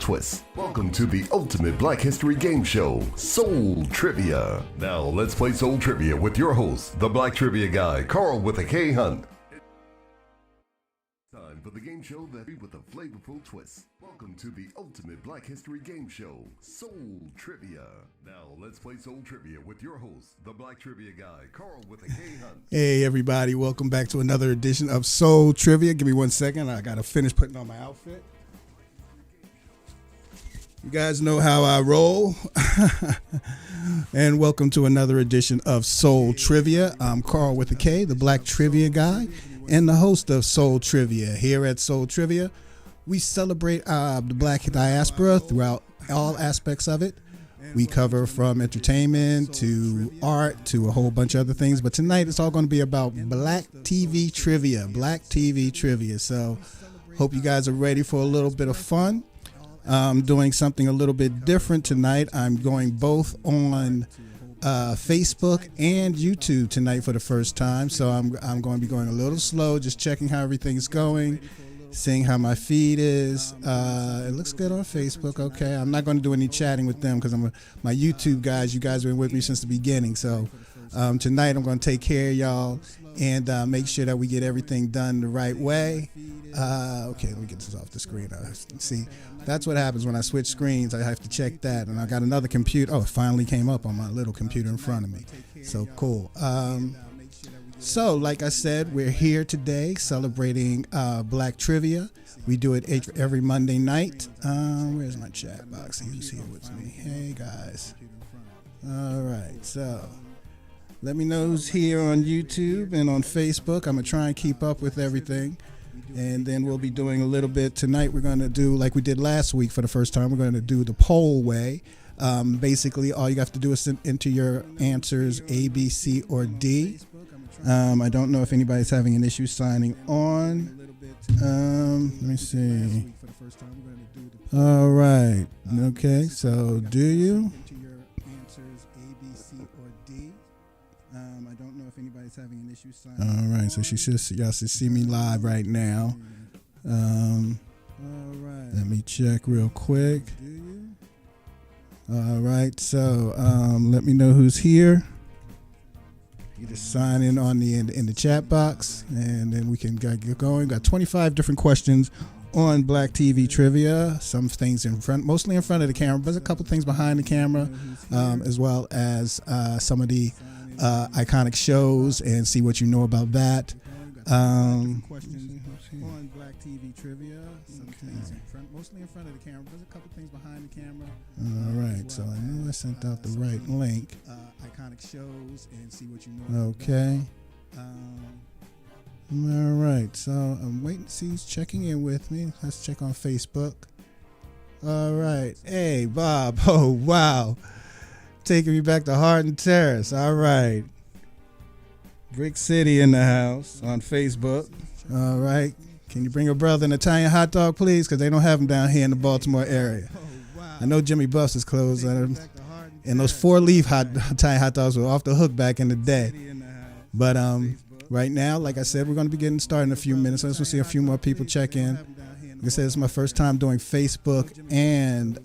twist. Welcome to the ultimate Black History game show, Soul Trivia. Now let's play Soul Trivia with your host, the Black Trivia guy, Karl with a K Hunt. Time for the game show that with a flavorful twist. Welcome to the ultimate Black History game show, Soul Trivia. Now let's play Soul Trivia with your host, the Black Trivia guy, Karl with a K Hunt. Hey everybody, welcome back to another edition of Soul Trivia. Give me 1 second, I gotta finish putting on my outfit. You guys know how I roll. And welcome to another edition of Soul Trivia. I'm Karl with a K, the Black Trivia guy, and the host of Soul Trivia. Here at Soul Trivia, we celebrate the Black diaspora throughout all aspects of it. We cover from entertainment to art to a whole bunch of other things. But tonight it's all going to be about Black TV trivia. Black TV trivia. So hope you guys are ready for a little bit of fun. I'm doing something a little bit different tonight. I'm going both on Facebook and YouTube tonight for the first time. So I'm going to be going a little slow, just checking how everything's going, seeing how my feed is. It looks good on Facebook. Okay, I'm not going to do any chatting with them because my YouTube guys. You guys have been with me since the beginning. So tonight I'm going to take care of y'all and make sure that we get everything done the right way. Okay, let me get this off the screen. See, that's what happens when I switch screens. I have to check that, and I got another computer. Oh, it finally came up on my little computer in front of me. So cool. So, like I said, we're here today celebrating Black Trivia. We do it every Monday night. Where's my chat box? Who's here with me? Hey, guys. All right, so let me know who's here on YouTube and on Facebook. I'm going to try and keep up with everything. And then we'll be doing a little bit tonight. We're going to do, like we did last week for the first time, we're going to do the poll way. Basically, all you have to do is enter your answers A, B, C, or D. I don't know if anybody's having an issue signing on. Let me see. All right. Okay, so do you? I don't know if anybody's having an issue signing. All right, so y'all should see me live right now. All right. Let me check real quick. All right, so let me know who's here. You just sign in on in the chat box, and then we can get going. Got 25 different questions on Black TV trivia. Some things in front, mostly in front of the camera, but a couple things behind the camera, as well as some of the iconic shows, and see what you know about that. On Black TV trivia, some things in front, mostly in front of the camera, but a couple things behind the camera. All right, so I knew I sent out the right link. Iconic shows, and see what you know. Okay. All right, so I'm waiting to see who's checking in with me. Let's check on Facebook. All right, hey Bob. Oh wow, taking me back to Hardin Terrace. All right. Brick City in the house on Facebook. All right. Can you bring a brother an Italian hot dog, please? Because they don't have them down here in the Baltimore area. I know Jimmy Buff's is closed. And those 4-leaf Italian hot dogs were off the hook back in the day. But right now, like I said, we're going to be getting started in a few minutes. Let's see a few more people check in. Like I said, it's my first time doing Facebook and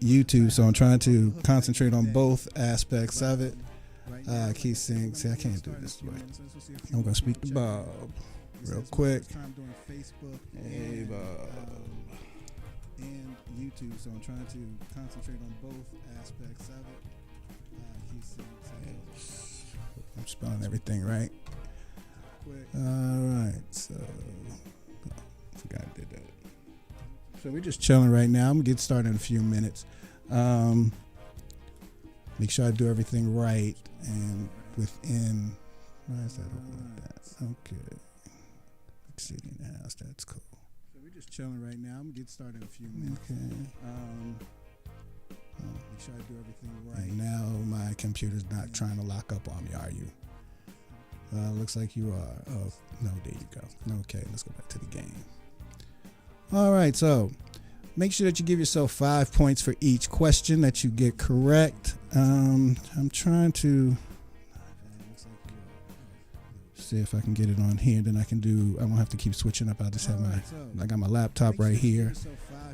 YouTube. So I'm trying to concentrate on both aspects of it. Keep saying, see, I can't do this way. I'm going to speak to Bob real quick. Hey, Bob. And YouTube, so I'm trying to concentrate on both aspects of it. I'm spelling everything right. All right, so I forgot I did that. So we're just chilling right now. I'm going to get started in a few minutes. Make sure I do everything right and within. Why is that like that? Okay. City in the house. That's cool. So we're just chilling right now. I'm gonna get started in a few minutes. Okay. Make sure I do everything right. And now my computer's not trying to lock up on me, are you? Looks like you are. Oh no, there you go. Okay, let's go back to the game. All right, so make sure that you give yourself 5 points for each question that you get correct. I'm trying to see if I can get it on here. Then I won't have to keep switching up. I'll just have I got my laptop right here.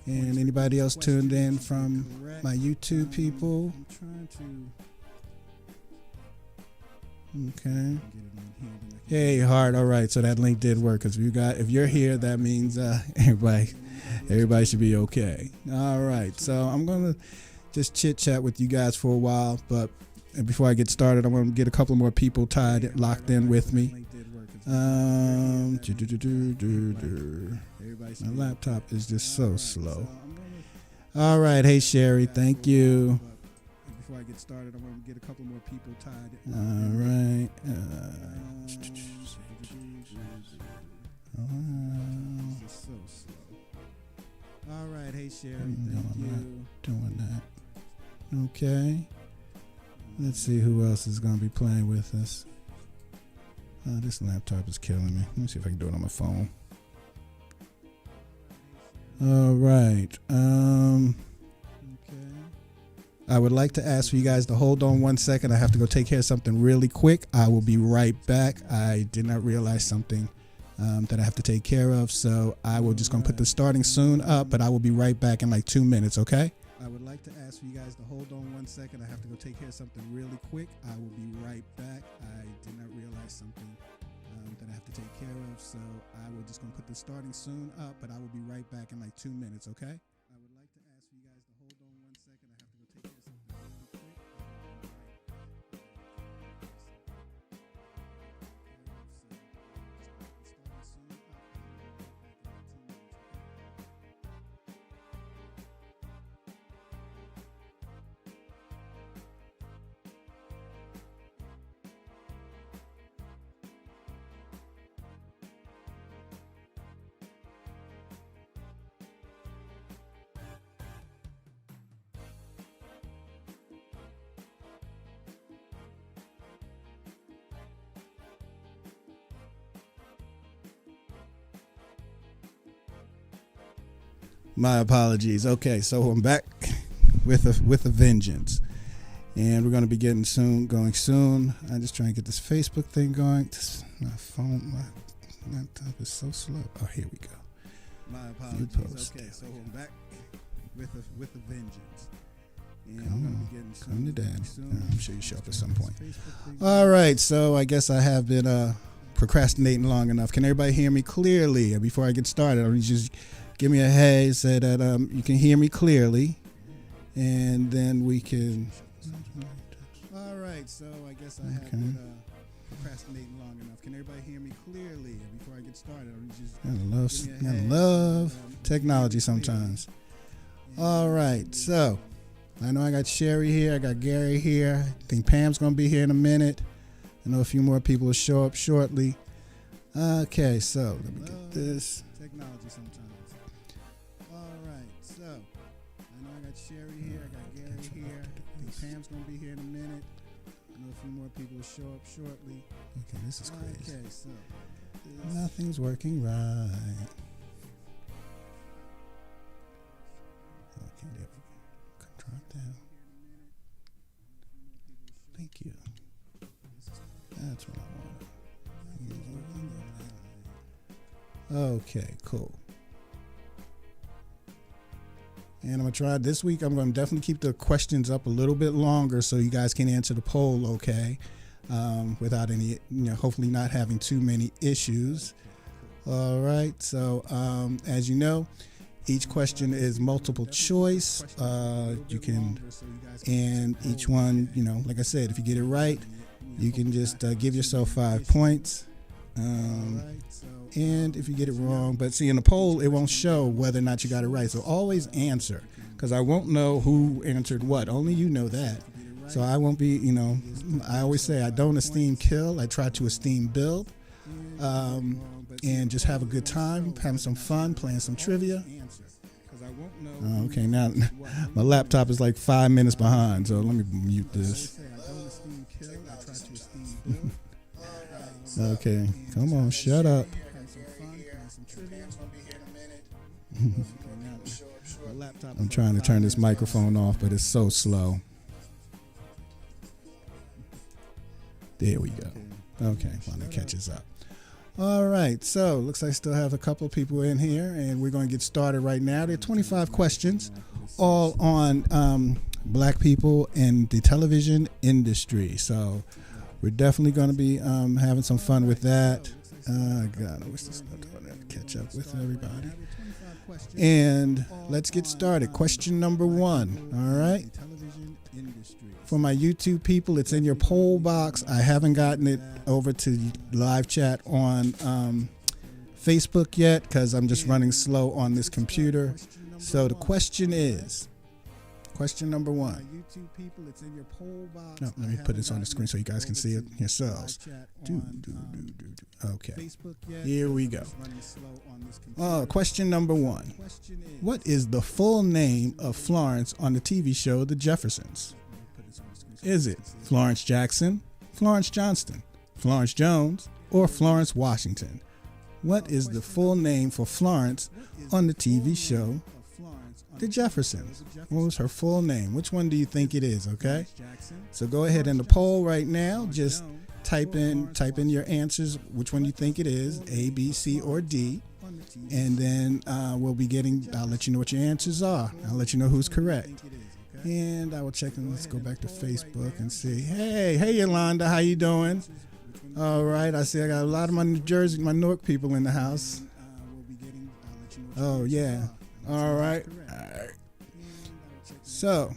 And anybody else tuned in from my YouTube people? Okay. Hey, Hart. All right. So that link did work, because if you're here, that means everybody should be okay. All right. So I'm gonna just chit chat with you guys for a while, but before I get started, I want to get a couple more people locked in with me. My laptop is just so slow. All right. Hey, Sherry. Thank you. Before I get started, I want to get a couple more people tied. All right. All right. Hey, Sherry. Thank you. Doing that. Okay. Let's see who else is going to be playing with us. This laptop is killing me. Let me see if I can do it on my phone. All right. I would like to ask for you guys to hold on 1 second. I have to go take care of something really quick. I will be right back. I did not realize something that I have to take care of, so I will just going to put the starting soon up, but I will be right back in like 2 minutes, okay? I would like to ask for you guys to hold on 1 second. I have to go take care of something really quick. I will be right back. I did not realize something that I have to take care of, so I will just going to put the starting soon up, but I will be right back in like 2 minutes, okay? I would like to ask for you guys to hold on 1 second. I have to go take care of something really quick. My apologies. Okay, so I'm back with a vengeance, and we're going to be going soon. I'm just trying to get this Facebook thing going. My laptop is so slow. Oh, here we go. My apologies. Okay, so I'm back with a vengeance. Come to dad. I'm sure you show up at some point. All right, so I guess I have been procrastinating long enough. Can everybody hear me clearly? Before I get started, I'll just give me a hey, say that you can hear me clearly, and then we can. All right, so I guess I have been procrastinating long enough. Can everybody hear me clearly? Before I get started, I love technology sometimes. All right, so I know I got Sherry here, I got Gary here. I think Pam's gonna be here in a minute. I know a few more people will show up shortly. Okay, so let me get this. Technology sometimes. So, I know I got Sherry here, I got Gary here. I think Pam's going to be here in a minute. I know a few more people will show up shortly. Okay, this is crazy. Okay, so nothing's working right. Okay, there we go. Drop down. Thank you. That's what I want. Okay, cool. And I'm going to try this week. I'm going to definitely keep the questions up a little bit longer so you guys can answer the poll, okay? Without any, hopefully not having too many issues. All right. So, as you know, each question is multiple choice. You can, and each one, like I said, if you get it right, you can just give yourself 5 points. And if you get it wrong, but see in the poll, it won't show whether or not you got it right. So always answer, because I won't know who answered what. Only you know that. So I won't be, I always say I don't esteem kill. I try to esteem build, and just have a good time, having some fun, playing some trivia. Okay, now my laptop is like 5 minutes behind, so let me mute this. Okay, come on, shut up. I'm trying to turn this microphone off, but it's so slow. There we go. Okay, when it catches up. All right, so looks like I still have a couple of people in here, and we're going to get started right now. There are 25 questions, all on black people in the television industry. So we're definitely going to be having some fun with that. God, I wish this would catch up with everybody. And let's get started. Question number 1. All right. For my YouTube people, it's in your poll box. I haven't gotten it over to live chat on Facebook yet because I'm just running slow on this computer. So the question is, question number 1. No, let me put this on the screen so you guys can see it yourselves. Okay, here we go. Question number 1. What is the full name of Florence on the TV show The Jeffersons? Is it Florence Jackson, Florence Johnston, Florence Jones, or Florence Washington? What is the full name for Florence on the TV show The Jeffersons? What was her full name? Which one do you think it is? Okay, so go ahead in the poll right now. Just type in your answers. Which one you think it is? A, B, C, or D? And then we'll be getting. I'll let you know what your answers are. I'll let you know who's correct. And I will check and let's go back to Facebook and see. Hey Yolanda, how you doing? All right, I see I got a lot of my New Jersey, my Newark people in the house. Oh yeah. All right. So,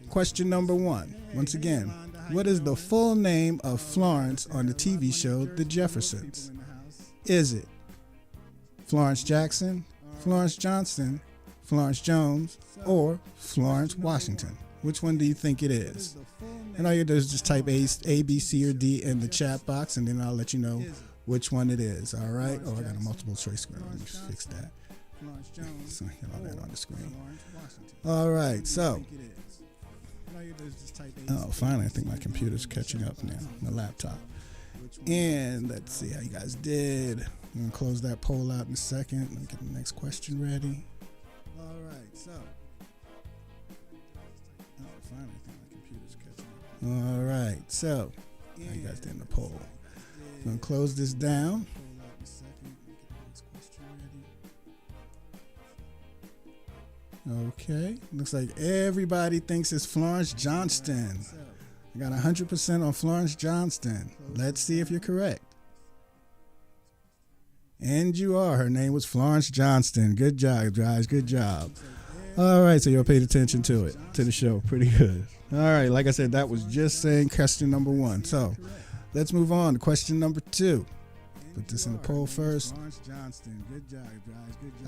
question number 1. Once again, what is the full name of Florence on the TV show The Jeffersons? Is it Florence Jackson, Florence Johnston, Florence Jones, or Florence Washington? Which one do you think it is? And all you do is just type A, B, C, or D in the chat box, and then I'll let you know which one it is. All right? Oh, I got a multiple choice screen. Let me fix that. So I got all that on the screen. All right, so. Oh, finally, I think my computer's catching up now, my laptop. And let's see how you guys did. I'm going to close that poll out in a second. Let me get the next question ready. All right, so. Oh, finally, I think my computer's catching up. All right, so. How you guys did in the poll. I'm going to close this down. Okay, looks like everybody thinks it's Florence Johnston. I got 100% on Florence Johnston. Let's see if you're correct. And you are. Her name was Florence Johnston. Good job, guys. Good job. All right, so you all paid attention to it, to the show. Pretty good. All right, like I said, that was just saying question number 1. So let's move on to question number 2. Put this in the poll first.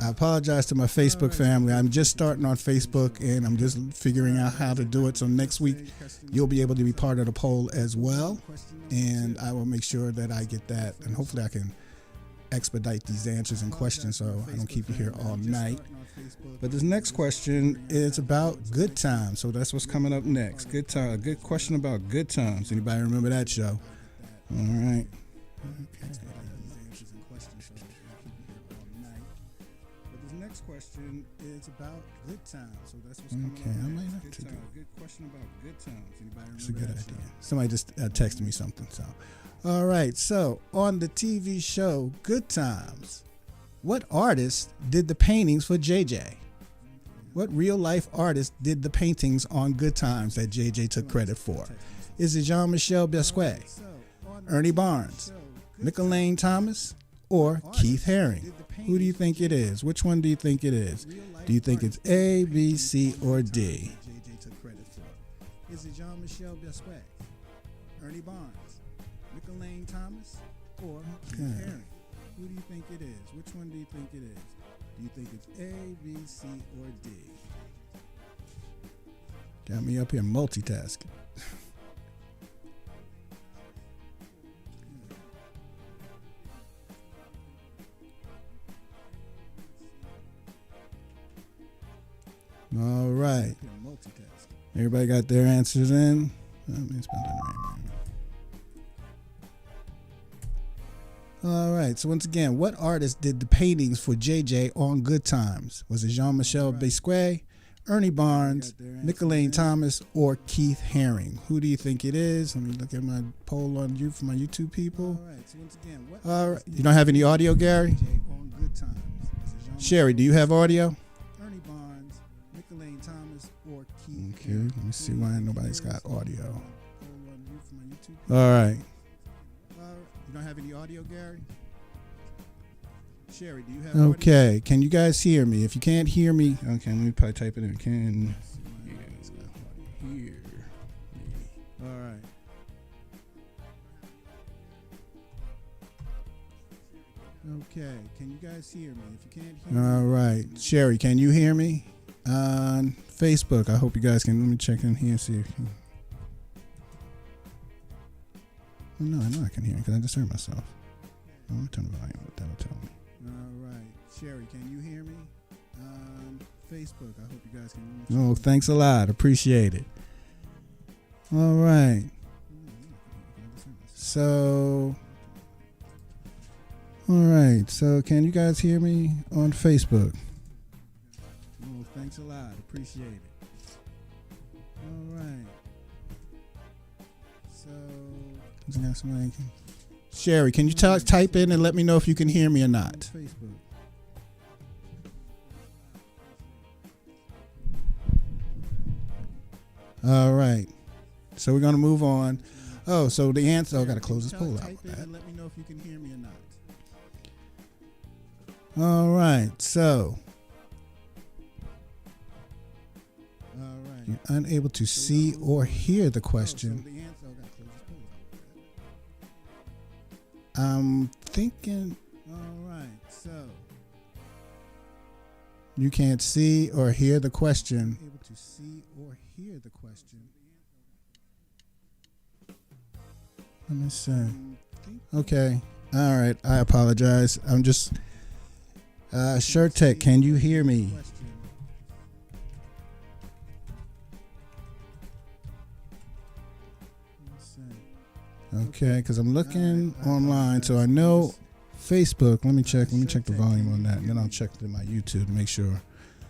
I apologize to my Facebook family. I'm just starting on Facebook, and I'm just figuring out how to do it. So next week, you'll be able to be part of the poll as well. And I will make sure that I get that. And hopefully I can expedite these answers and questions so I don't keep you here all night. But this next question is about good times. So that's what's coming up next. Good time. A good question about good times. Anybody remember that show? All right. Okay. Question is about good times. So that's what's coming up. I might have to do a good question about good times. Anybody remember? It's a good idea. Somebody just texted me something. So, all right. So on the TV show Good Times, what artist did the paintings for JJ? What real life artist did the paintings on Good Times that JJ took credit for? Is it Jean-Michel Basquiat, Ernie Barnes, Nicolaine Thomas, or Keith Haring? Who do you think it is? Which one do you think it is? Do you think it's A, B, C, or D? Is it Jean-Michel Basquiat, Ernie Barnes, Nicolaine Thomas, or Keith Haring? Who do you think it is? Which one do you think it is? Do you think it's A, B, C, or D? Got me up here multitasking. All right. Everybody got their answers in? All right. So once again, what artist did the paintings for JJ on Good Times? Was it Jean-Michel Basquiat, Ernie Barnes, Nicolene Thomas, or Keith Haring. Who do you think it is? Let me look at my poll on you for my YouTube people. All right. You don't have any audio, Gary? Sherry, do you have audio? Ernie Barnes, Nicolene Thomas, or Keith. Okay, let me see why nobody's got audio. All right. You don't have any audio, Gary? Sherry, do you have audio? Okay, can you guys hear me? If you can't hear me, okay, let me probably type it in. Can hear me? All right. Okay, can you guys hear me? If you can't hear me. All right. Sherry, can you hear me? On Facebook, I hope you guys can. Let me check in here and see if you. Oh, no, I know I can hear you because I just heard myself. I'm going to turn the volume up. That'll tell me. All right. Sherry, can you hear me? On Facebook, I hope you guys can hear me. Oh, thanks a lot. Appreciate it. All right. So, all right. So, can you guys hear me on Facebook? Oh, thanks a lot. Appreciate it. All right. So, Sherry, can you type in and let me know if you can hear me or not? All right. So we're going to move on. Oh, so the answer. Oh, I got to close this poll out. Let me know if you can hear me or not. All right. So. All right. You're unable to see or hear the question. I'm thinking, all right, so you can't see or hear the question. Able to see or hear the question. Let me see. Okay, all right, I apologize. I'm just, SureTech, can you hear me? Okay, because I'm looking online, so I know Facebook. Let me check the volume on that, and then I'll check to my YouTube to make sure.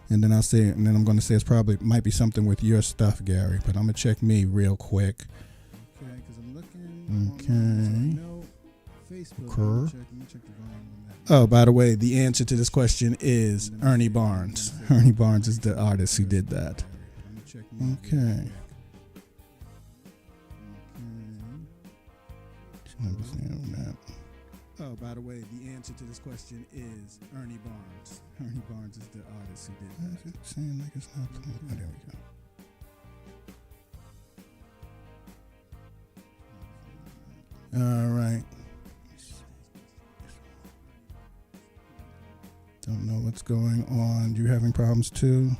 And then I'll say, and then I'm going to say it's probably might be something with your stuff, Gary. But I'm gonna check me real quick. Okay, because I'm looking. Okay. Online, so I know Facebook. Let me check the volume on that. Oh, by the way, the answer to this question is Ernie Barnes. Ernie Barnes is the artist who did that. Okay. Oh, by the way, the answer to this question is Ernie Barnes. Ernie Barnes is the artist who did that. It's saying like it's not. Oh, there we go. All right. Don't know what's going on. You having problems too?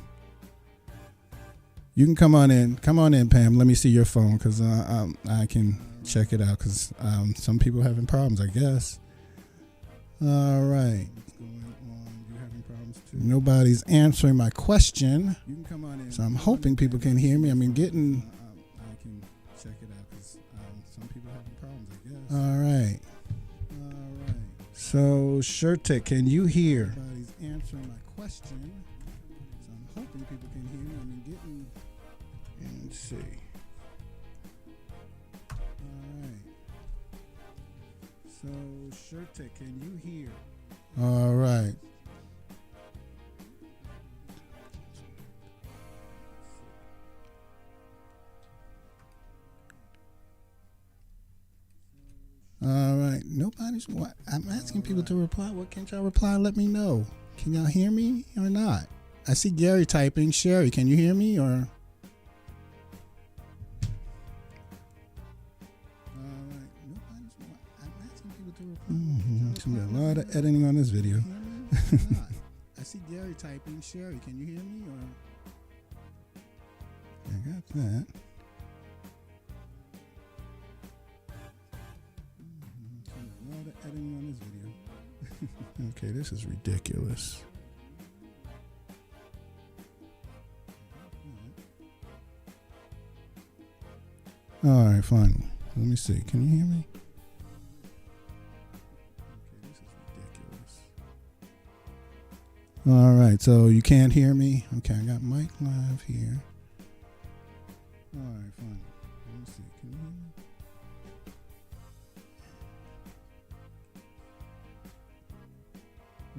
You can come on in. Come on in, Pam. Let me see your phone because I can check it out because some people having problems, I guess. All right. What's going on? You having problems too? Nobody's answering my question. You can come on in. So I'm hoping people can hear me. I mean, getting. I can check it out because some people having problems, I guess. All right. All right. So, SureTech, can you hear? Nobody's answering my question. So I'm hoping people can hear me. I mean, getting. Let's see. So, SureTech, can you hear? All right. All right. Nobody's. What? I'm asking people to reply. What can't y'all reply? Let me know. Can y'all hear me or not? I see Gary typing. Sherry, can you hear me or? There's gonna be a lot of editing on this video. I see Gary typing. Sherry, can you hear me or? I got that. A lot of editing on this video. Okay, this is ridiculous. All right, finally. Let me see. Can you hear me? All right, so you can't hear me? Okay, I got Mike live here. All right, fine. Let me see. Can you hear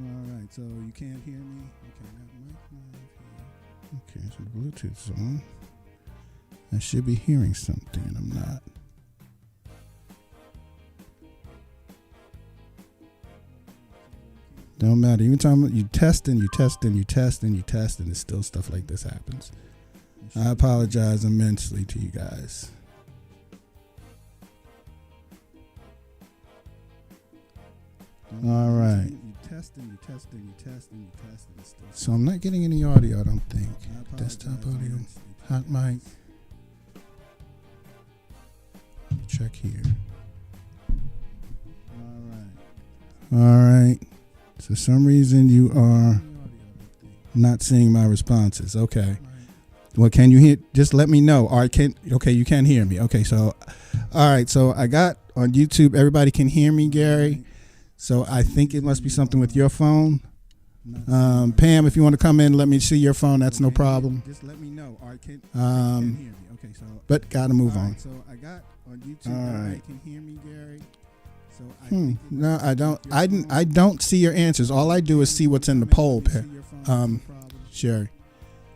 me? All right, so you can't hear me? Okay, I got Mike live here. Okay, so the Bluetooth's on. I should be hearing something, and I'm not. Don't matter. Even time you test and it's still stuff like this happens. I apologize immensely to you guys. All right. So I'm not getting any audio, I don't think. Desktop audio. Hot mic. Check here. All right. For some reason, you are not seeing my responses. Okay. Well, can you hear? Just let me know. All right. Okay, you can hear me. Okay. So, all right. So I got on YouTube. Everybody can hear me, Gary. So I think it must be something with your phone. Pam, if you want to come in, let me see your phone. That's no problem. Just let me know. All right. Can hear me. Okay. So, but gotta move on. So I got on YouTube. Everybody can hear me, Gary. No, I don't. I don't see your answers. All I do is see what's in the poll, Sherry.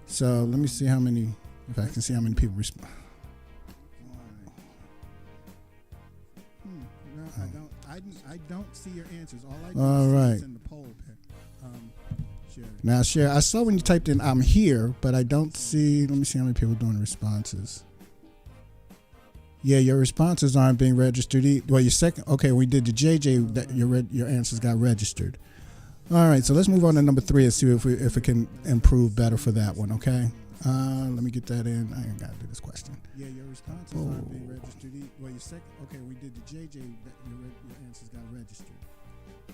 So let me see how many. If I can see how many people respond. No, I don't see your answers. All I do is see what's in the poll, Sherry. Now, Sherry, I saw when you typed in "I'm here," but I don't see. Let me see how many people are doing responses. Yeah, your responses aren't being registered. Well, your second, okay, we did the JJ, that your answers got registered. All right, so let's move on to number 3 and see if it can improve better for that one, okay? Let me get that in. I got to do this question. Yeah, your responses aren't being registered. Well, your second, okay, we did the JJ, that your answers got registered.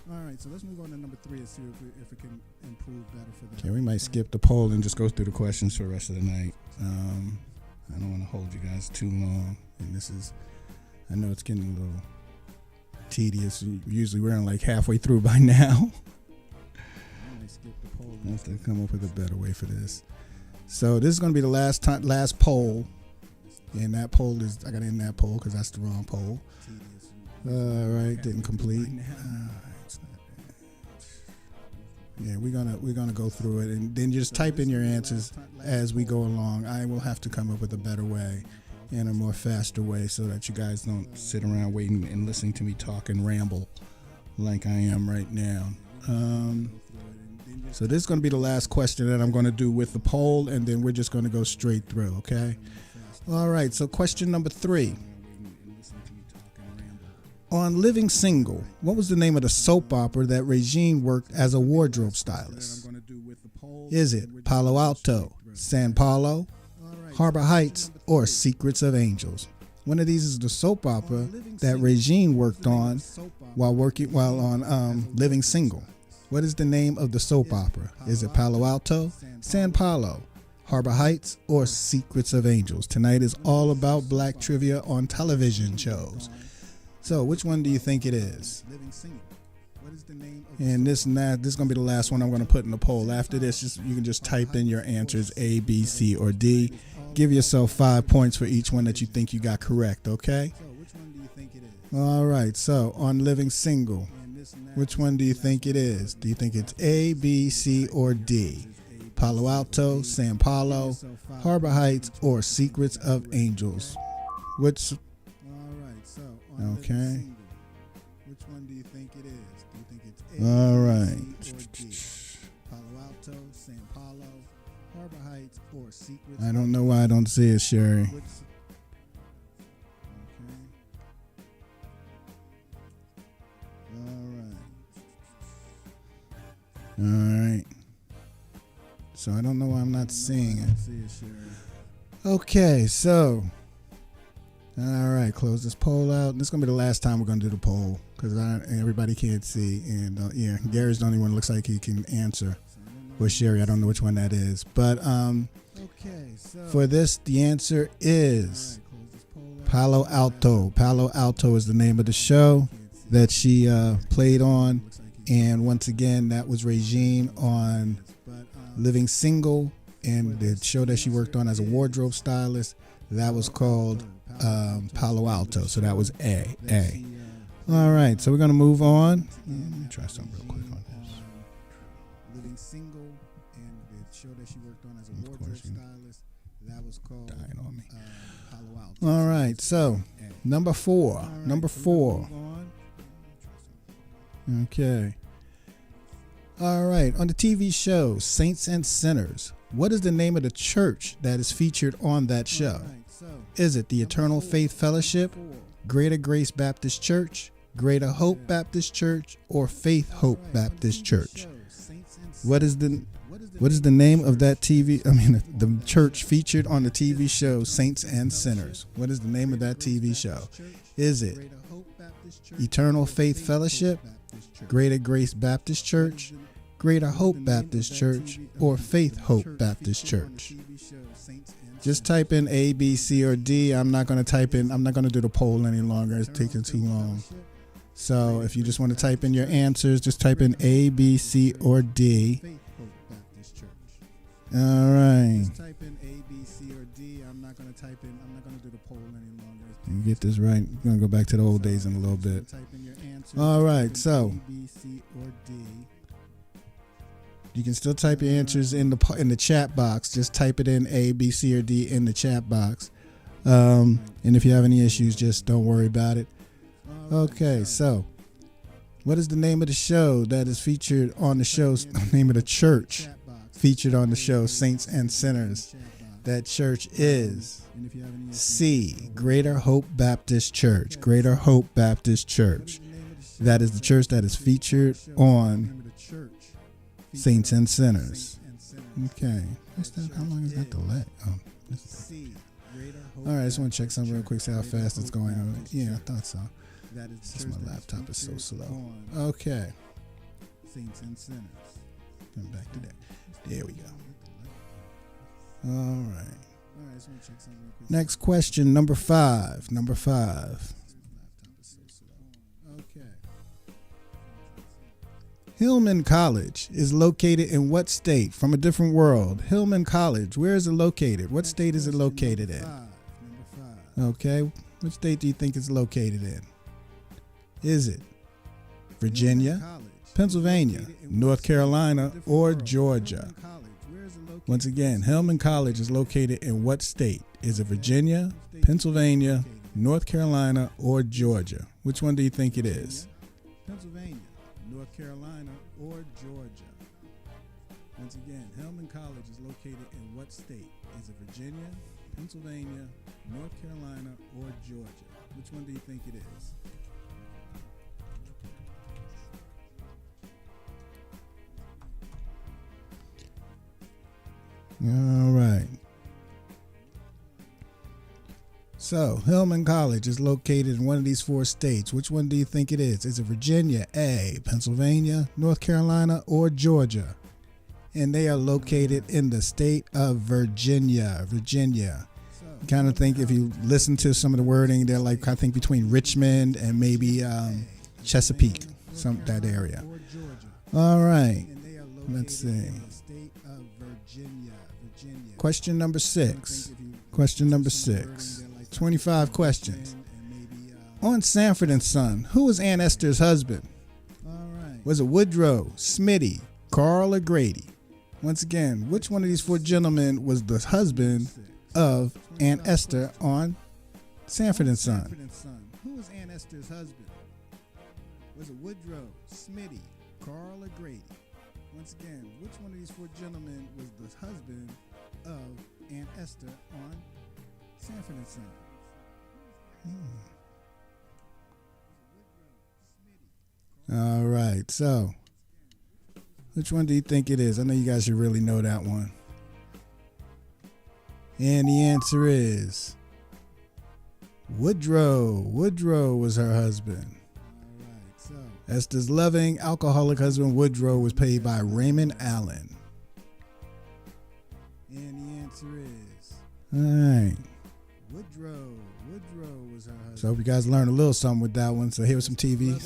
All right, so let's move on to number 3 and see if it can improve better for that. Okay, we might skip the poll and just go through the questions for the rest of the night. I don't want to hold you guys too long. And this is, I know it's getting a little tedious. Usually we're like halfway through by now. I have to come up with a better way for this. So this is going to be the last poll. And that poll is, I got to end that poll because that's the wrong poll. All right, didn't complete. Yeah, we're gonna go through it, and then just type in your answers as we go along. I will have to come up with a better way and a more faster way so that you guys don't sit around waiting and listening to me talk and ramble like I am right now. So this is going to be the last question that I'm going to do with the poll, and then we're just going to go straight through, okay? All right, so question number 3. On Living Single, what was the name of the soap opera that Regine worked as a wardrobe stylist? Is it Palo Alto, San Paulo, Harbor Heights, or Secrets of Angels? One of these is the soap opera that Regine worked on while on Living Single. What is the name of the soap opera? Is it Palo Alto, San Paulo, Harbor Heights, or Secrets of Angels? Tonight is all about black trivia on television shows. So, which one do you think it is? And this is going to be the last one I'm going to put in the poll. After this, you can just type in your answers A, B, C, or D. Give yourself 5 points for each one that you think you got correct, okay? All right, so on Living Single, which one do you think it is? Do you think it's A, B, C, or D? Palo Alto, San Paulo, Harbor Heights, or Secrets of Angels? Which... Okay. Which one do you think it is? Do you think it's A, all right. Palo Alto, San Paulo, Harbor Heights, or Secrets? I don't know why I don't see it, Sherry. Okay. All right. So I don't know why I'm not seeing it. Okay, so. All right, close this poll out. This is going to be the last time we're going to do the poll because everybody can't see. And, yeah, Gary's the only one that looks like he can answer. Or Sherry, I don't know which one that is. But for this, the answer is Palo Alto. Palo Alto is the name of the show that she played on. And once again, that was Regine on living single, and the show that she worked on as a wardrobe stylist, that was called Palo Alto. So that was A. All right, so we're going to move on. Let me try something real quick on this. Living single, and the show that she worked on as a wardrobe stylist, that was called dying on me. Palo Alto. All right, so number four. Okay. All right, on the TV show Saints and Sinners, what is the name of the church that is featured on that show? Is it the Eternal Faith Fellowship, Greater Grace Baptist Church, Greater Hope Baptist Church, or Faith Hope Baptist Church? What is the name of that the church featured on the TV show Saints and Sinners? What is the name of that TV show? Is it Eternal Faith Fellowship, Greater Grace Baptist Church, Greater Hope Baptist Church, or Faith Hope Baptist Church? Just type in A, B, C, or D. I'm not going to do the poll any longer. It's taking too long. So if you just want to type in your answers, just type in A, B, C, or D. All right. Just type in A, B, C, or D. I'm not going to do the poll any longer. You get this right. We're going to go back to the old days in a little bit. All right. So you can still type your answers in the chat box. Just type it in A, B, C, or D in the chat box. And if you have any issues, just don't worry about it. Okay, so what is the name of the show that is featured on the show? Name of the church featured on the show Saints and Sinners. That church is C, Greater Hope Baptist Church. Greater Hope Baptist Church. That is the church that is featured on Saints and Sinners. Okay. How long is that delay? All right, I just want to check something real quick, see how fast it's going on. Yeah, I thought so. Just my laptop is so slow. Okay. Saints and Sinners. Come back to that. There we go. All right. Next question, number five. Okay. Hillman College is located in what state? From a different world. Hillman College, where is it located? What state is it located in? Okay. Which state do you think it's located in? Is it Virginia, Pennsylvania, North Carolina, or Georgia? Once again, Hillman College is located in what state? Is it Virginia, Pennsylvania, North Carolina, or Georgia? Which one do you think it is? Pennsylvania, North Carolina, or Georgia? Once again, Hillman College is located in what state? Is it Virginia, Pennsylvania, North Carolina, or Georgia? Which one do you think it is? All right. So, Hillman College is located in one of these four states. Which one do you think it is? Is it Virginia, A, Pennsylvania, North Carolina, or Georgia? And they are located in the state of Virginia. Virginia. You kind of think, if you listen to some of the wording, they're like, I think, between Richmond and maybe Chesapeake, that area. All right. Let's see. Question number six. 25 questions. On Sanford and Son, who was Aunt Esther's husband? Was it Woodrow, Smitty, Karl, or Grady? Once again, which one of these four gentlemen was the husband of Aunt Esther on Sanford and Son? Who was Aunt Esther's husband? Was it Woodrow, Smitty, Karl, or Grady? Once again, which one of these four gentlemen was the husband of Aunt Esther on Sanford and Son? All right, so which one do you think it is? I know you guys should really know that one. And the answer is Woodrow. Woodrow was her husband. All right, so Esther's loving alcoholic husband Woodrow was played by Raymond Allen. And the answer is all right. Woodrow was her husband. So I hope you guys learned a little something with that one. So here's some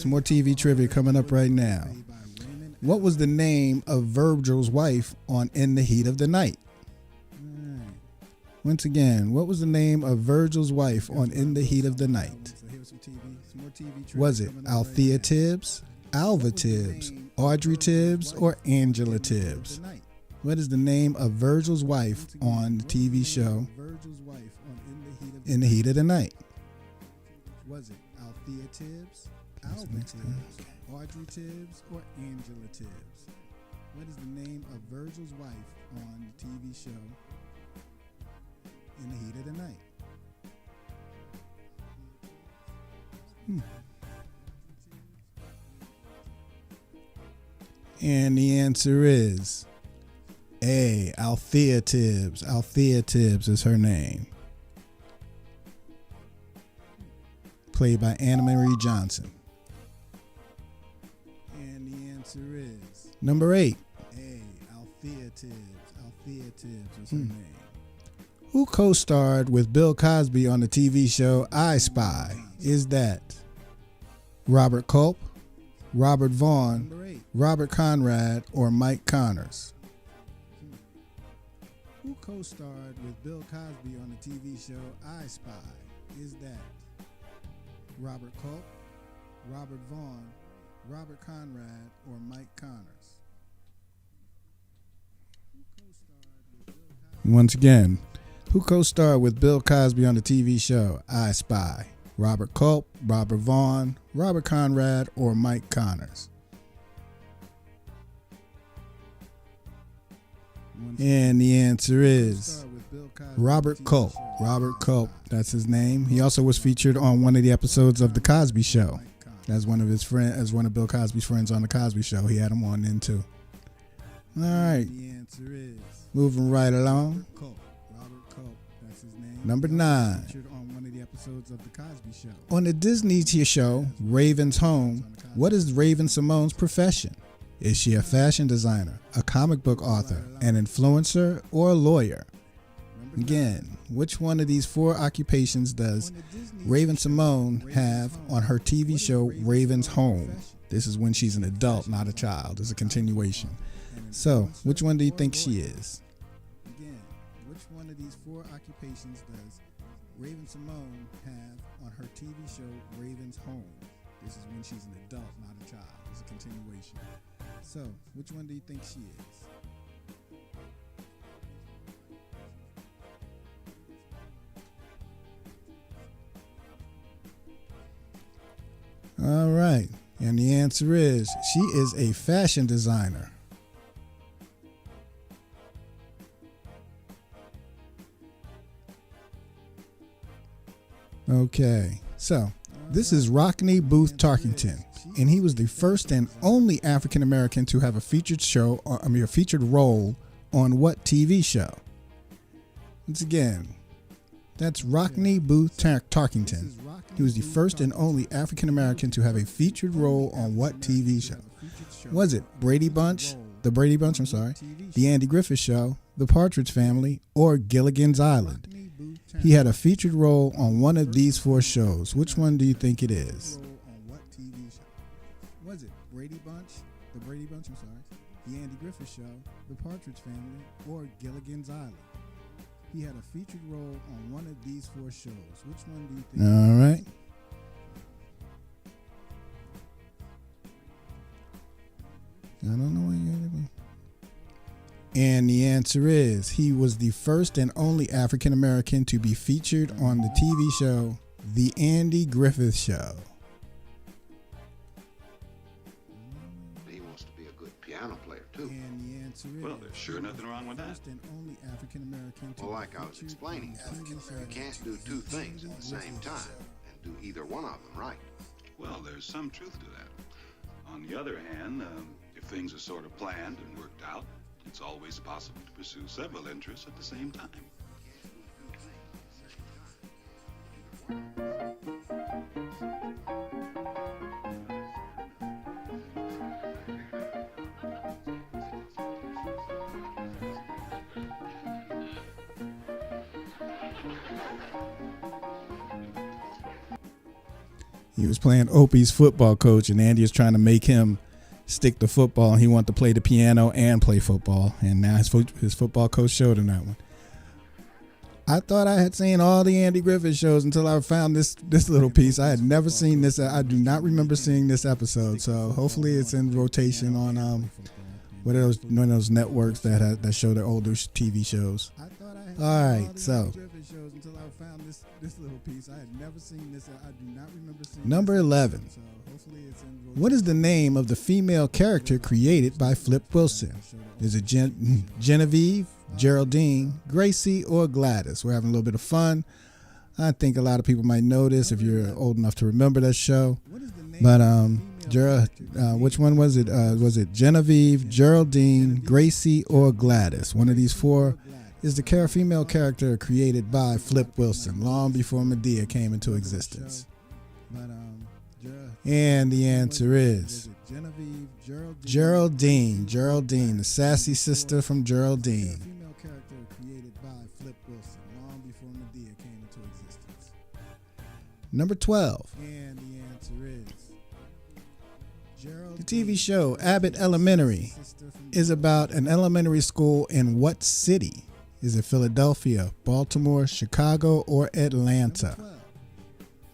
more TV trivia coming up right now. What was the name of Virgil's wife on In the Heat of the Night? Once again, what was the name of Virgil's wife on In the Heat of the Night? Was it Althea Tibbs, Alva Tibbs, Audrey Tibbs, or Angela Tibbs? What is the name of Virgil's wife on the TV show In the Heat of the Night? Was it Althea Tibbs, Alva Tibbs, Audrey Tibbs, or Angela Tibbs? What is the name of Virgil's wife on the TV show In the Heat of the Night? And the answer is A, Althea Tibbs. Althea Tibbs is her name. Played by Anna Marie Johnson. And the answer is number 8. A, Althea Tibbs. Althea Tibbs is her name. Who co-starred with Bill Cosby on the TV show I Spy? Is that Robert Culp, Robert Vaughn, Robert Conrad, or Mike Connors? Who co-starred with Bill Cosby on the TV show I Spy? Is that Robert Culp, Robert Vaughn, Robert Conrad, or Mike Connors? Once again, who co-starred with Bill Cosby on the TV show I Spy? Robert Culp, Robert Vaughn, Robert Conrad, or Mike Connors? And the answer is Robert Culp. Robert Culp, that's his name. He also was featured on one of the episodes of The Cosby Show as one of his friends, as one of Bill Cosby's friends on The Cosby Show. He had him on then too. All right, moving right along. Number 9. On the Disney show Raven's Home, what is Raven Simone's profession? Is she a fashion designer, a comic book author, an influencer, or a lawyer? Again, which one of these 4 occupations does Raven Simone have on her TV show Raven's Home? This is when she's an adult, not a child. It's a continuation. So, which one do you think she is? Again, which one of these 4 occupations does Raven Simone have on her TV show Raven's Home? This is when she's an adult, not a child. It's a continuation. So, which one do you think she is? All right. And the answer is she is a fashion designer. Okay. So, this is Rockney Booth Tarkington, and he was the first and only African American to have a featured a featured role on what TV show? Once again, that's Rockney Booth Tarkington. He was the first and only African American to have a featured role on what TV show? Was it The Brady Bunch, The Andy Griffith Show, The Partridge Family, or Gilligan's Island? He had a featured role on one of these 4 shows. Which one do you think it is? Was it The Brady Bunch, The Andy Griffith Show, The Partridge Family, or Gilligan's Island? He had a featured role on one of these 4 shows. Which one do you think? All right. I don't know what you're doing. And the answer is he was the first and only African American to be featured on the TV show The Andy Griffith Show. He wants to be a good piano player too. And the answer is well, there's sure nothing wrong with that. First and only African American to Well, like I was explaining, you can't do 2 things at the same time and do either one of them right. Well, there's some truth to that. On the other hand, if things are sort of planned and worked out, it's always possible to pursue several interests at the same time. He was playing Opie's football coach, and Andy is trying to make him stick to football. He wanted to play the piano and play football, and now his football coach showed him that one. I thought I had seen all the Andy Griffith shows until I found this little piece. I had never seen this. I do not remember seeing this episode. So hopefully it's in rotation on one of those networks that show their older TV shows. All right, so number 11. What is the name of the female character created by Flip Wilson? Is it Genevieve, Geraldine, Gracie, or Gladys? We're having a little bit of fun. I think a lot of people might know this if you're old enough to remember that show. But which one was it? Was it Genevieve, Geraldine, Gracie, or Gladys? One of these four is the female character created by Flip Wilson long before Medea came into existence. And the answer is Geraldine. Geraldine, the sassy sister from Geraldine. Number 12. The TV show Abbott Elementary is about an elementary school in what city? Is it Philadelphia, Baltimore, Chicago, or Atlanta?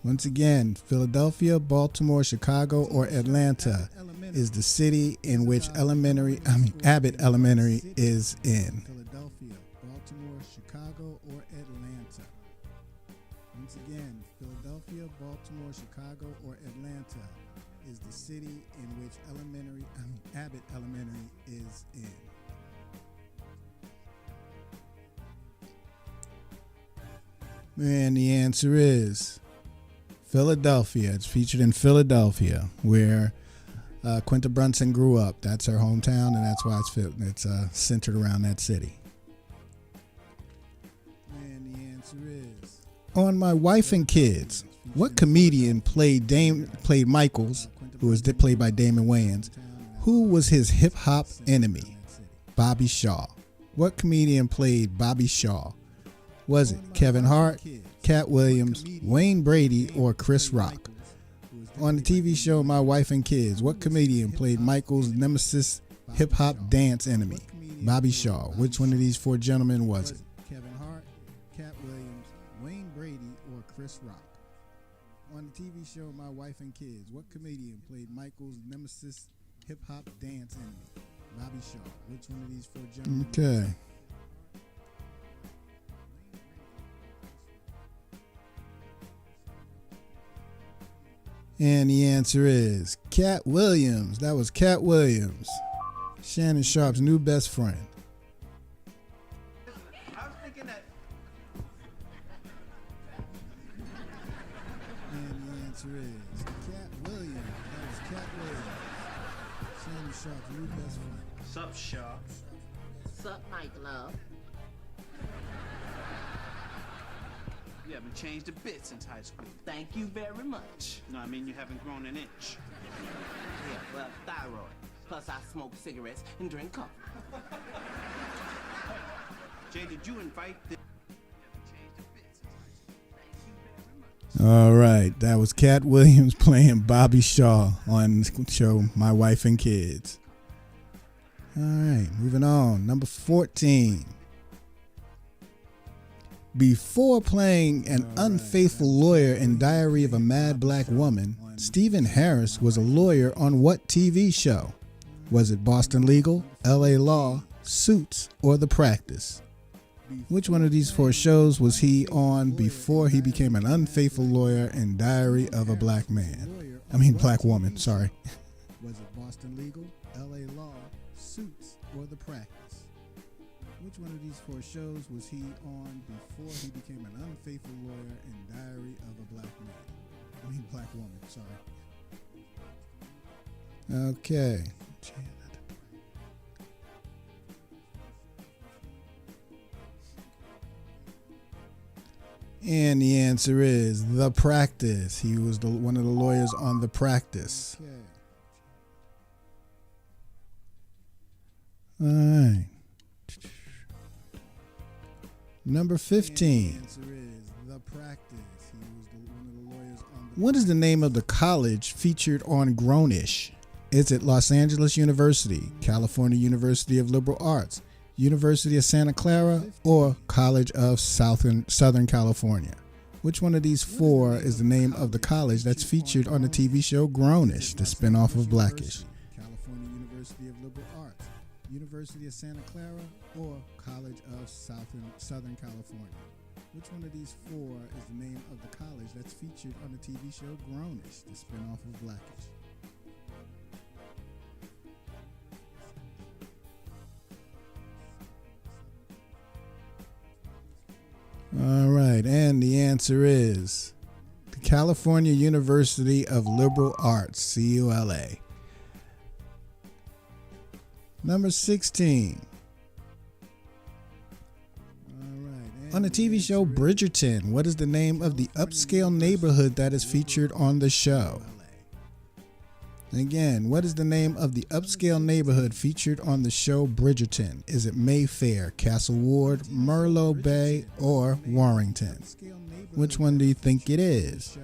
Once again, Philadelphia, Baltimore, Chicago, or Atlanta is the city in which Abbott Elementary is in. Philadelphia, Baltimore, Chicago, or Atlanta. Once again, Philadelphia, Baltimore, Chicago, or Atlanta is the city in which Abbott Elementary is in. And the answer is Philadelphia. It's featured in Philadelphia, where Quinta Brunson grew up. That's her hometown, and that's why it's centered around that city. And the answer is On My Wife and Kids. What comedian played Michaels, who was played by Damon Wayans? Who was his hip hop enemy? Bobby Shaw. What comedian played Bobby Shaw? Was it Kevin Hart, Cat Williams, Wayne Brady, or Chris Rock? On the TV show My Wife and Kids, what comedian played Michael's nemesis hip-hop dance enemy? Bobby Shaw. Which one of these four gentlemen was it? Kevin Hart, Cat Williams, Wayne Brady, or Chris Rock? On the TV show My Wife and Kids, what comedian played Michael's nemesis hip-hop dance enemy? Bobby Shaw. Which one of these four gentlemen? Okay. And the answer is Cat Williams. That was Cat Williams, Shannon Sharp's new best friend. I was thinking that. And the answer is Cat Williams. That was Cat Williams, Shannon Sharp's new best friend. Sup, Shaw? Sup, Mike Love? You haven't changed a bit since high school. Thank you very much. No, I mean you haven't grown an inch. Yeah, well, thyroid. Plus, I smoke cigarettes and drink coffee. Jay, did you invite the... All right, that was Cat Williams playing Bobby Shaw on the show My Wife and Kids. All right, moving on. Number 14. Before playing an unfaithful lawyer in Diary of a Mad Black Woman, Stephen Harris was a lawyer on what TV show? Was it Boston Legal, LA Law, Suits, or The Practice? Which one of these four shows was he on before he became an unfaithful lawyer in Diary of a Black Man? Black woman, sorry. Was it Boston Legal, LA Law, Suits, or The Practice? Which one of these four shows was he on before he became an unfaithful lawyer in Diary of a Black Man? Black woman, sorry. Okay. And the answer is The Practice. He was one of the lawyers on The Practice. Okay. All right. Number 15. What is the name of the college featured on Grownish? Is it Los Angeles University, California University of Liberal Arts, University of Santa Clara, or College of Southern California? Which one of these four is the name of the college that's featured on the TV show Grownish, the spinoff of Blackish? California University of Liberal Arts, University of Santa Clara, or College of Southern California? Which one of these four is the name of the college that's featured on the TV show Grownish, the spinoff of Blackish? All right, and the answer is the California University of Liberal Arts, CULA. Number 16. On the TV show Bridgerton, what is the name of the upscale neighborhood that is featured on the show? Again, what is the name of the upscale neighborhood featured on the show Bridgerton? Is it Mayfair, Castle Ward, Merlot Bay, or Warrington? Which one do you think it is?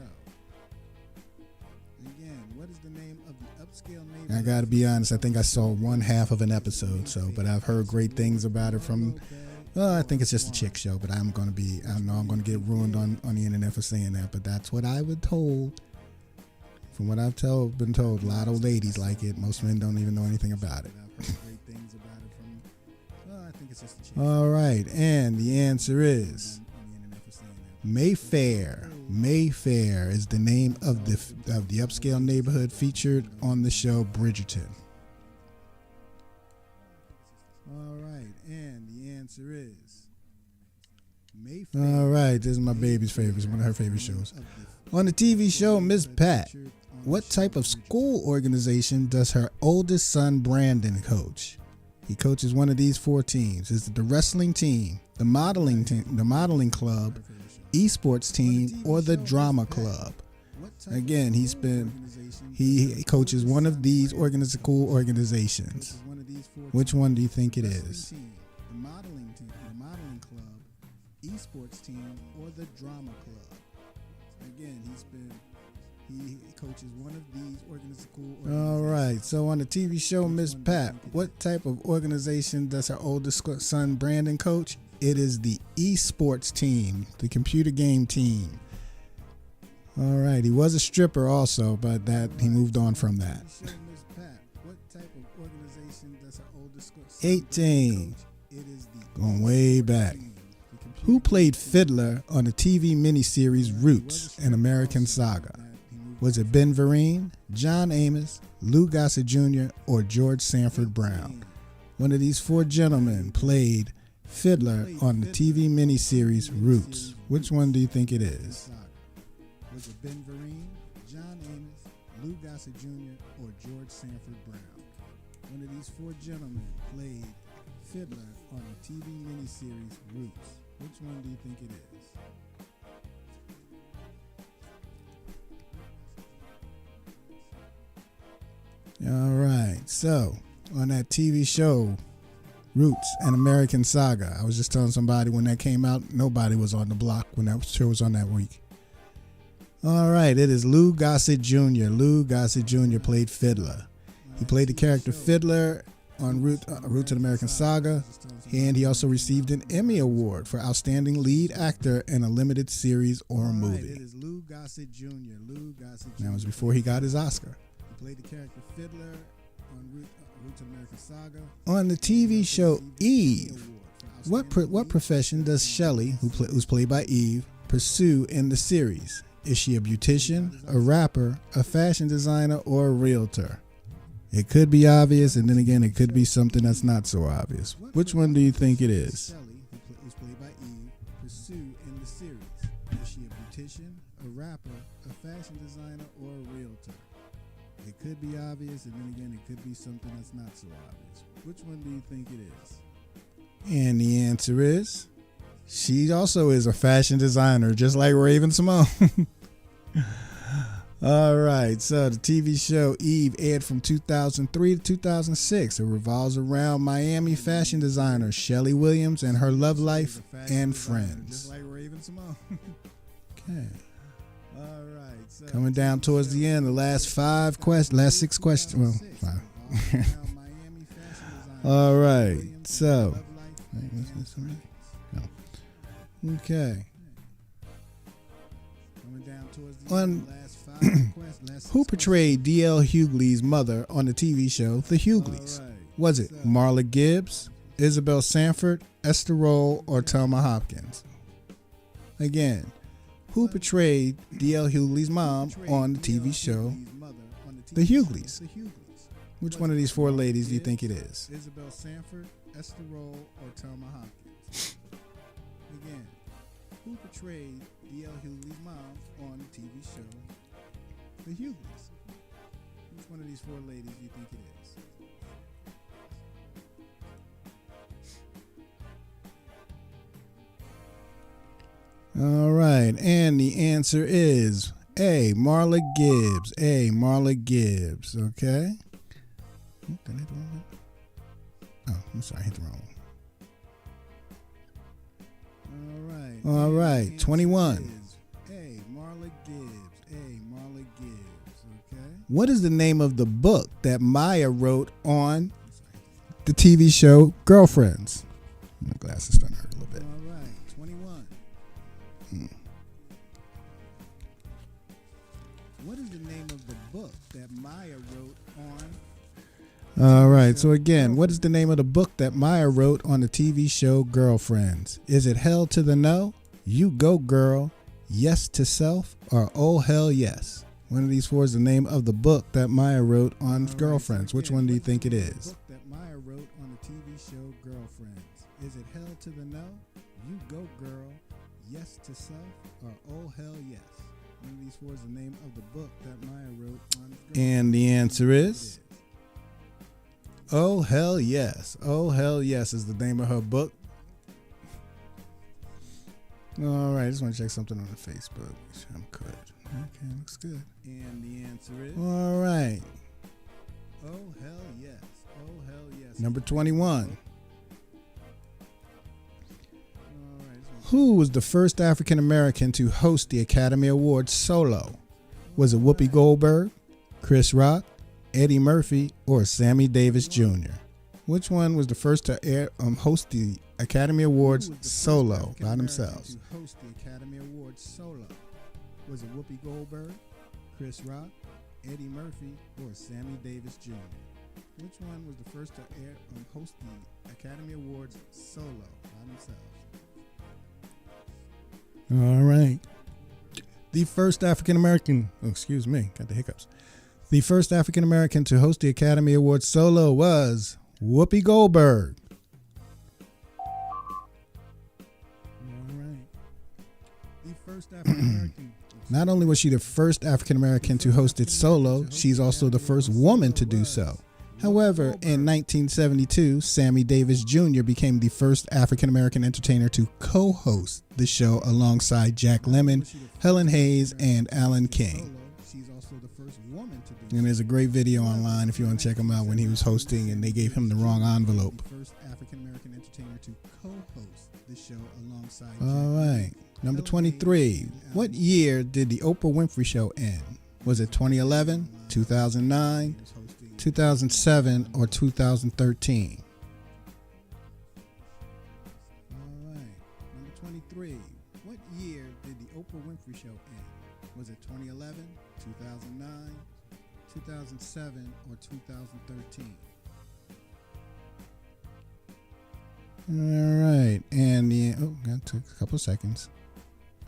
I gotta be honest, I think I saw one half of an episode, but I've heard great things about it from, I think it's just a chick show, but I know I'm gonna get ruined on the internet for saying that, but that's what I was told. From what I've been told, a lot of ladies like it. Most men don't even know anything about it. All right, and the answer is Mayfair. Mayfair is the name of the upscale neighborhood featured on the show Bridgerton. All right, and the answer is Mayfair. All right, this is my baby's favorite. It's one of her favorite shows. On the TV show Miss Pat, what type of school organization does her oldest son Brandon coach? He coaches one of these four teams. Is it the wrestling team, the modeling club, esports team, or the drama club? Again, he coaches one of these school organizations. Which one do you think it is? The modeling club, esports team, or the drama club? Again, he coaches one of these organizations. All right. So on the TV show Miss Pat, what type of organization does her oldest son Brandon coach? It is the esports team, the computer game team. All right. He was a stripper also, but he moved on from that. 18. Going way back. Who played Fiddler on the TV miniseries Roots, an American Saga? Was it Ben Vereen, John Amos, Lou Gossett Jr., or George Sanford Brown? One of these four gentlemen played Fiddler on the TV miniseries Roots. Which one do you think it is? Was it Ben Vereen, John Amos, Lou Gossett Jr., or George Sanford Brown? One of these four gentlemen played Fiddler on the TV miniseries Roots. Which one do you think it is? All right. So, on that TV show, Roots, an American Saga, I was just telling somebody when that came out, nobody was on the block when that show was on that week. All right. It is Lou Gossett Jr. Lou Gossett Jr. played Fiddler. He played the character Fiddler on Roots, an American Saga, and he also received an Emmy Award for Outstanding Lead Actor in a Limited Series or a Movie. That was before he got his Oscar. He played the character Fiddler on Roots, an American Saga. On the TV show Eve, what profession does Shelley, who's played by Eve, pursue in the series? Is she a beautician, a rapper, a fashion designer, or a realtor? It could be obvious, and then again, it could be something that's not so obvious. Which one do you think it is? Who's played by Eve, pursue in the series? Is she a beautician, a rapper, a fashion designer, or a realtor? It could be obvious, and then again, it could be something that's not so obvious. Which one do you think it is? And the answer is, she also is a fashion designer, just like Raven Simone. All right, so the TV show Eve aired from 2003 to 2006. It revolves around Miami fashion designer Shelley Williams and her love life and friends. Just like Raven Simone. Okay. All right. So coming down towards the end, the last 6 questions. Well, 5. All right. So. Okay. Who portrayed D.L. Hughley's mother on the TV show The Hughleys? Was it Marla Gibbs, Isabel Sanford, Esther Roll, or Thelma Hopkins? Again, who portrayed D.L. Hughley's mom on the TV show The Hughleys? Which one of these 4 ladies do you think it is? Isabel Sanford, Esther Roll, or Thelma Hopkins? Again, who portrayed D.L. Hughley's mom on the TV show The Hughleys? Which one of these 4 ladies do you think it is? All right, and the answer is A, Marla Gibbs. A, Marla Gibbs. Okay. Did I hit the wrong one? Oh, I'm sorry, I hit the wrong one. All right, 21. A, Marla Gibbs. A, Marla Gibbs. Okay. What is the name of the book that Maya wrote on the TV show Girlfriends? My glasses starting to hurt a little bit. All right, 21. What is the name of the book that Maya wrote on? All right, so again, what is the name of the book that Maya wrote on the TV show Girlfriends? Is it Hell to the No, You Go Girl, Yes to Self, or Oh Hell Yes? One of these 4 is the name of the book that Maya wrote on Girlfriends. Which one do you think it is? The book that Maya wrote on the TV show Girlfriends. Is it Hell to the No, You Go Girl, Yes to Self, or Oh Hell Yes? One of these 4 is the name of the book that Maya wrote on Girlfriends. And the answer is Oh Hell Yes. Oh Hell Yes is the name of her book. All right, I just want to check something on the Facebook. Make sure I'm good. Okay, looks good. And the answer is all right. Oh Hell Yes. Oh Hell Yes. Number 21. Who was the first African American to host the Academy Awards solo? Was it Whoopi Goldberg, Chris Rock, Eddie Murphy, or Sammy Davis Jr.? Which one was the first to host the Academy Awards solo by themselves? Host the Academy Awards solo. Was it Whoopi Goldberg, Chris Rock, Eddie Murphy, or Sammy Davis Jr.? Which one was the first to host the Academy Awards solo by themselves? All right. The first African American, got the hiccups. The first African American to host the Academy Awards solo was Whoopi Goldberg. All right. The first African American. Not only was she the first African American to host it solo, she's also the first woman to do so. However, in 1972, Sammy Davis Jr. became the first African-American entertainer to co-host the show alongside Jack Lemmon, Helen Hayes, and Alan King. And there's a great video online if you want to check him out when he was hosting and they gave him the wrong envelope. First African-American entertainer to co-host the show alongside. All right, number 23. What year did the Oprah Winfrey Show end? Was it 2011, 2009, 2007, or 2013? All right, number 23. What year did the Oprah Winfrey Show end? Was it 2011, 2009, 2007, or 2013? All right, and that took a couple seconds.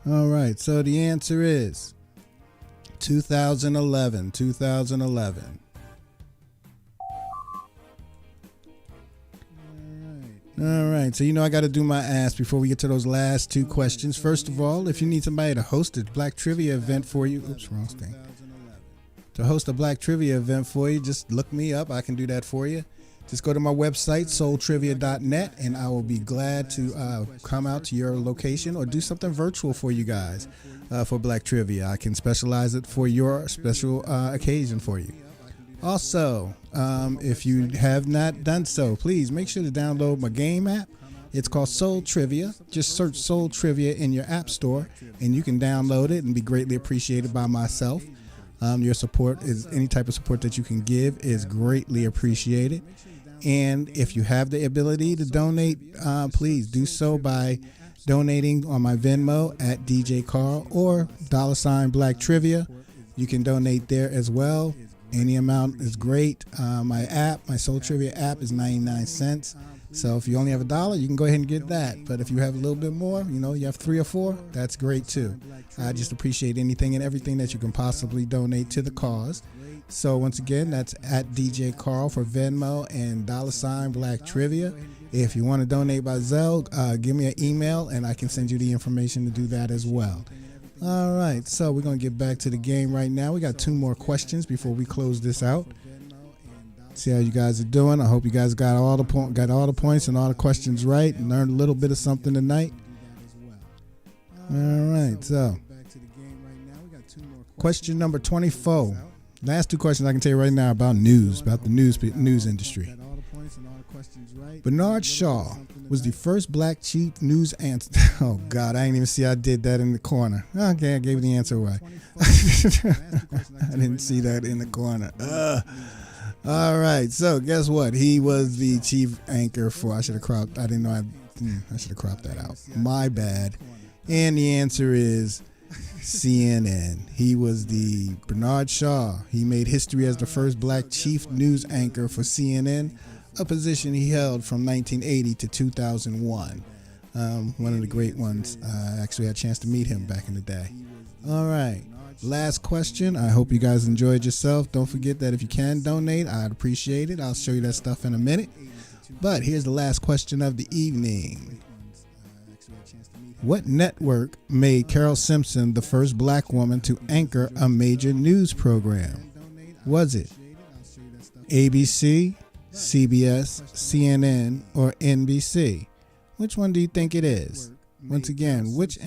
All right, so the answer is 2011. 2011. All right, so I got to do my ass before we get to those last 2 questions. First of all, if you need somebody to host a Black Trivia event for you, wrong thing. To host a Black Trivia event for you, just look me up. I can do that for you. Just go to my website, soultrivia.net, and I will be glad to come out to your location or do something virtual for you guys for Black Trivia. I can specialize it for your special occasion for you. Also, if you have not done so, please make sure to download my game app. It's called Soul Trivia. Just search Soul Trivia in your app store, and you can download it and be greatly appreciated by myself. Your support is any type of support that you can give is greatly appreciated. And if you have the ability to donate, please do so by donating on my Venmo at DJ Karl or $ Black Trivia. You can donate there as well. Any amount is great. My Soul Trivia app is 99 cents. So if you only have $1, you can go ahead and get that. But if you have a little bit more, you have 3 or 4, that's great too. I just appreciate anything and everything that you can possibly donate to the cause. So once again, that's at DJ Karl for Venmo and $ Black Trivia. If you want to donate by Zelle, give me an email and I can send you the information to do that as well. All right, so we're going to get back to the game right now. We got 2 more questions before we close this out. See how you guys are doing. I hope you guys got all the points and all the questions right and learned a little bit of something tonight. All right, so question number 24. Last 2 questions I can tell you right now about the news industry. Bernard Shaw was the first black chief news answer. Oh God, I didn't even see I did that in the corner. Okay, I gave the answer away. I didn't see that in the corner. All right, so guess what? He was the chief anchor for. I should have cropped. I didn't know. I should have cropped that out. My bad. And the answer is CNN. He was the Bernard Shaw. He made history as the first black chief news anchor for CNN, a position he held from 1980 to 2001. One of the great ones. I actually had a chance to meet him back in the day. All right. Last question. I hope you guys enjoyed yourself. Don't forget that if you can donate, I'd appreciate it. I'll show you that stuff in a minute. But here's the last question of the evening. What network made Carol Simpson the first black woman to anchor a major news program? Was it ABC, CBS, CNN, or NBC? Which one do you think it is? Once again, which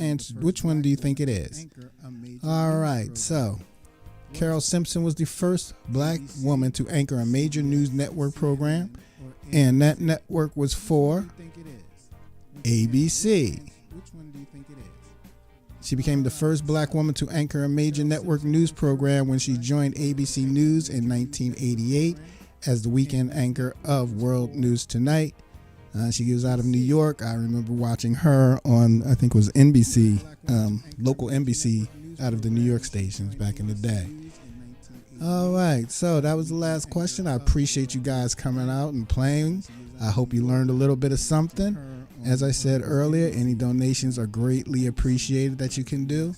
one do you think it is? All right, so Carol Simpson was the first black woman to anchor a major news network program, and that network was for ABC. She became the first black woman to anchor a major network news program when she joined ABC News in 1988 as the weekend anchor of World News Tonight. She was out of New York. I remember watching her on, I think it was NBC, local NBC out of the New York stations back in the day. All right, so that was the last question. I appreciate you guys coming out and playing. I hope you learned a little bit of something. As I said earlier, any donations are greatly appreciated that you can do.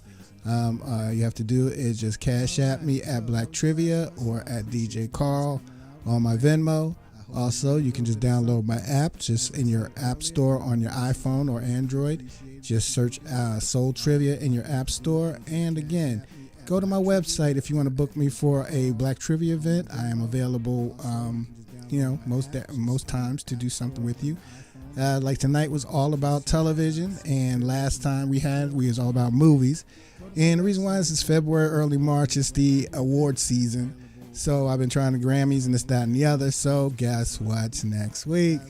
All you have to do is just cash at me at Black Trivia or at DJ Karl on my Venmo. Also, you can just download my app just in your app store on your iPhone or Android. Just search Soul Trivia in your app store. And again, go to my website if you want to book me for a Black Trivia event. I am available, most times to do something with you. Like tonight was all about television, and last time we was all about movies. And the reason why this is February, early March, is the award season. So I've been trying the Grammys and this, that, and the other. So guess what's next week?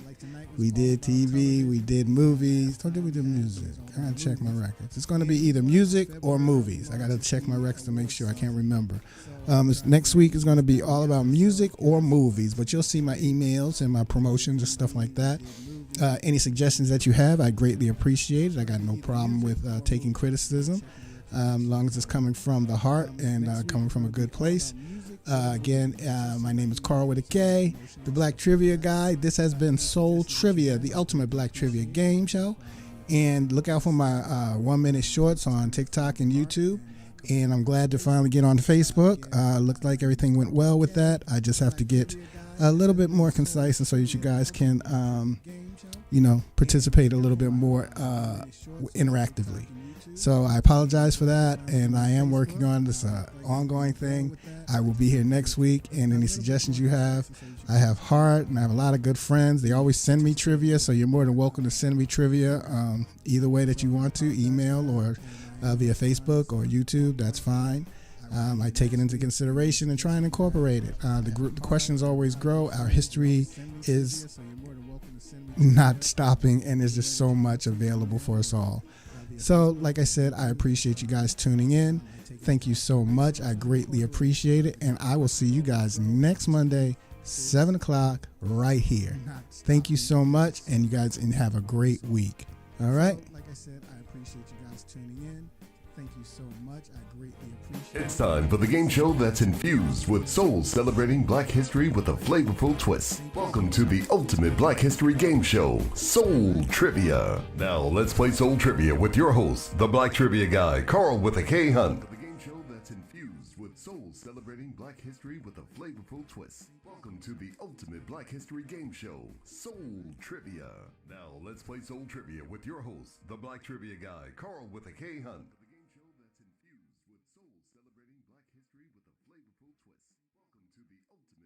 We did TV, we did movies. Or did we do music? I gotta check my records. It's going to be either music or movies. I gotta check my records to make sure. I can't remember. Next week is going to be all about music or movies, but you'll see my emails and my promotions and stuff like that. Any suggestions that you have, I greatly appreciate it. I got no problem with taking criticism, as long as it's coming from the heart and coming from a good place. Again, my name is Karl with a K, the Black Trivia Guy. This has been Soul Trivia, the ultimate Black Trivia game show. And look out for my 1-minute shorts on TikTok and YouTube. And I'm glad to finally get on Facebook. Looked like everything went well with that. I just have to get a little bit more concise, and so that you guys can, participate a little bit more interactively. So I apologize for that, and I am working on this ongoing thing. I will be here next week, and any suggestions you have, I have heart, and I have a lot of good friends. They always send me trivia, so you're more than welcome to send me trivia either way that you want to, email or via Facebook or YouTube. That's fine. I take it into consideration and try and incorporate it. The questions always grow. Our history is not stopping, and there's just so much available for us all. So, like I said, I appreciate you guys tuning in. Thank you so much. I greatly appreciate it, and I will see you guys next Monday, 7 o'clock, right here. Thank you so much, and you guys have a great week. All right? Like I said, I appreciate you guys tuning in. Thank you so much. I greatly appreciate it. It's time for the game show that's infused with soul, celebrating Black history with a flavorful twist. Welcome to the ultimate Black history game show, Soul Trivia. Now let's play Soul Trivia with your host, the Black Trivia Guy, Karl with a K Hunt. The game show that's infused with soul, celebrating Black history with a flavorful twist. Welcome to the ultimate Black history game show, Soul Trivia. Now let's play Soul Trivia with your host, the Black Trivia Guy, Karl with a K Hunt.